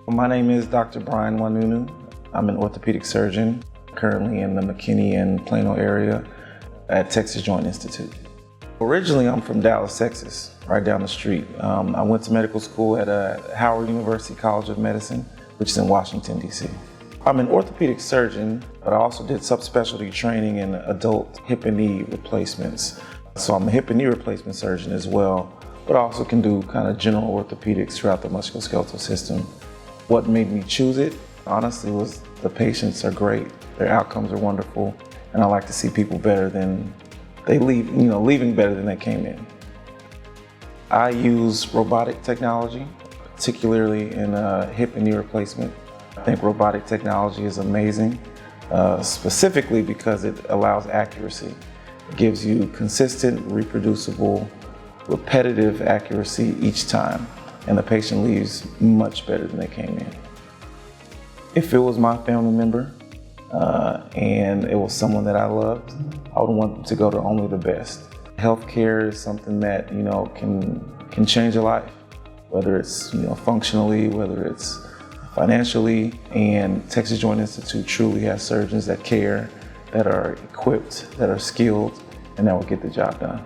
My name is Dr. Nwannunu. I'm an orthopedic surgeon, currently in the McKinney and Plano area at Texas Joint Institute. Originally, I'm from Dallas, Texas, right down the street. I went to medical school at Howard University College of Medicine, which is in Washington, D.C. I'm an orthopedic surgeon, but I also did subspecialty training in adult hip and knee replacements. So I'm a hip and knee replacement surgeon as well, but I also can do kind of general orthopedics throughout the musculoskeletal system. What made me choose it, honestly, was the patients are great, their outcomes are wonderful, and I like to see people better than they leave, leaving better than they came in. I use robotic technology, particularly in hip and knee replacement. I think robotic technology is amazing, specifically because it allows accuracy. It gives you consistent, reproducible, repetitive accuracy each time, and the patient leaves much better than they came in. If it was my family member and it was someone that I loved, I would want them to go to only the best. Healthcare is something that can change a life, whether it's functionally, whether it's financially, and Texas Joint Institute truly has surgeons that care, that are equipped, that are skilled, and that will get the job done.